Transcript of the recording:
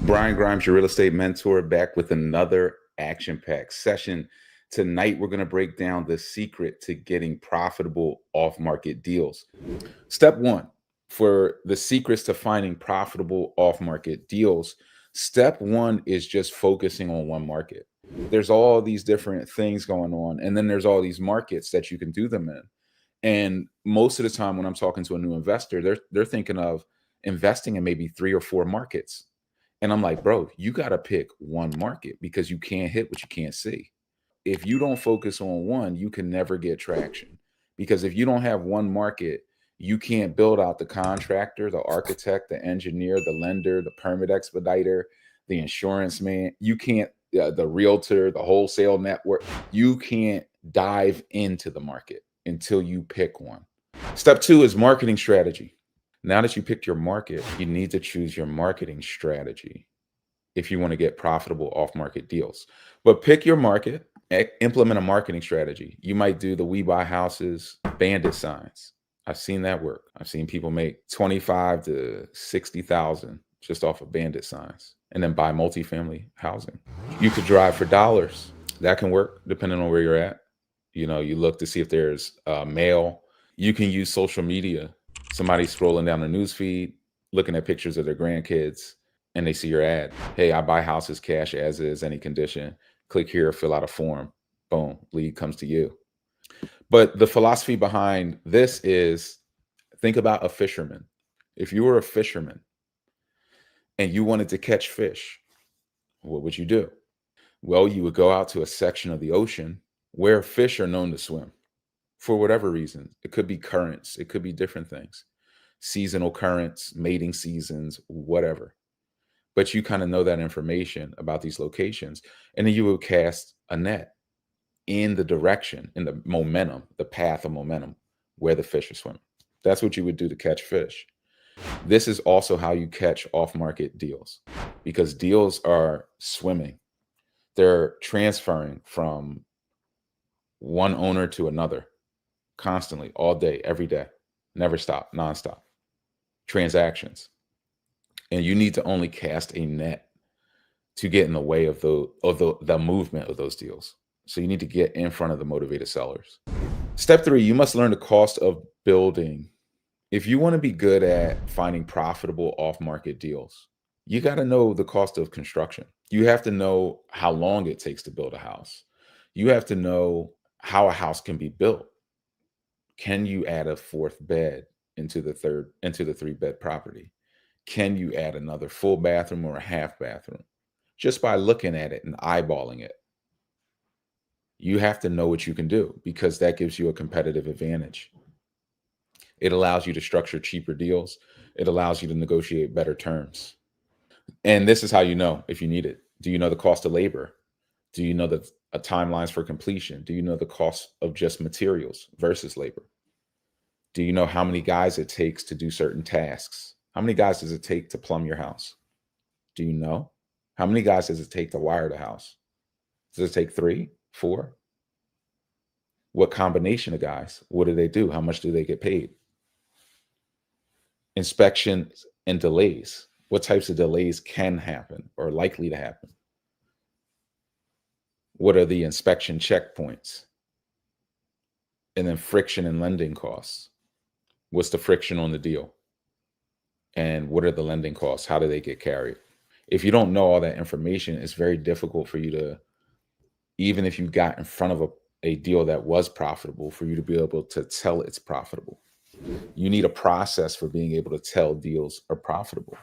Brian Grimes, your real estate mentor, back with another action-packed session. Tonight, we're going to break down the secret to getting profitable off-market deals. Step one for the secrets to finding profitable off-market deals. Step one is just focusing on one market. There's all these different things going on, and then there's all these markets that you can do them in. And most of the time when I'm talking to a new investor, they're thinking of investing in maybe 3 or 4 markets. And I'm like, bro, you got to pick one market because you can't hit what you can't see. If you don't focus on one, you can never get traction. Because if you don't have one market, you can't build out the contractor, the architect, the engineer, the lender, the permit expediter, the insurance man. You can't, the realtor, the wholesale network. You can't dive into the market until you pick one. Step two is marketing strategy. Now that you picked your market, you need to choose your marketing strategy if you want to get profitable off-market deals. But pick your market, implement a marketing strategy. You might do the "We Buy Houses" bandit signs. I've seen that work. I've seen people make 25 to 60,000 just off of bandit signs and then buy multifamily housing. You could drive for dollars. That can work depending on where you're at. You know, you look to see if there's mail. You can use social media. Somebody's scrolling down the news feed, looking at pictures of their grandkids, and they see your ad. Hey, I buy houses cash as is, any condition. Click here, fill out a form. Boom, lead comes to you. But the philosophy behind this is, think about a fisherman. If you were a fisherman and you wanted to catch fish, what would you do? Well, you would go out to a section of the ocean where fish are known to swim. For whatever reason. It could be currents, it could be different things, seasonal currents, mating seasons, whatever. But you kind of know that information about these locations. And then you would cast a net in the direction, in the momentum, the path of momentum where the fish are swimming. That's what you would do to catch fish. This is also how you catch off-market deals, because deals are swimming. They're transferring from one owner to another. Constantly, all day, every day, never stop, nonstop transactions. And you need to only cast a net to get in the way of the movement of those deals. So you need to get in front of the motivated sellers. Step three, you must learn the cost of building. If you want to be good at finding profitable off-market deals, you got to know the cost of construction. You have to know how long it takes to build a house. You have to know how a house can be built. Can you add a 4th bed into the 3-bed property? Can you add another full bathroom or a half bathroom? Just by looking at it and eyeballing it. You have to know what you can do, because that gives you a competitive advantage. It allows you to structure cheaper deals. It allows you to negotiate better terms. And this is how you know if you need it. Do you know the cost of labor? Do you know the timelines for completion? Do you know the cost of just materials versus labor? Do you know how many guys it takes to do certain tasks? How many guys does it take to plumb your house? Do you know? How many guys does it take to wire the house? Does it take 3, 4? What combination of guys? What do they do? How much do they get paid? Inspections and delays. What types of delays can happen or likely to happen? What are the inspection checkpoints? And then friction and lending costs. What's the friction on the deal? And what are the lending costs? How do they get carried? If you don't know all that information, it's very difficult for you to, even if you got in front of a deal that was profitable, for you to be able to tell it's profitable. You need a process for being able to tell deals are profitable.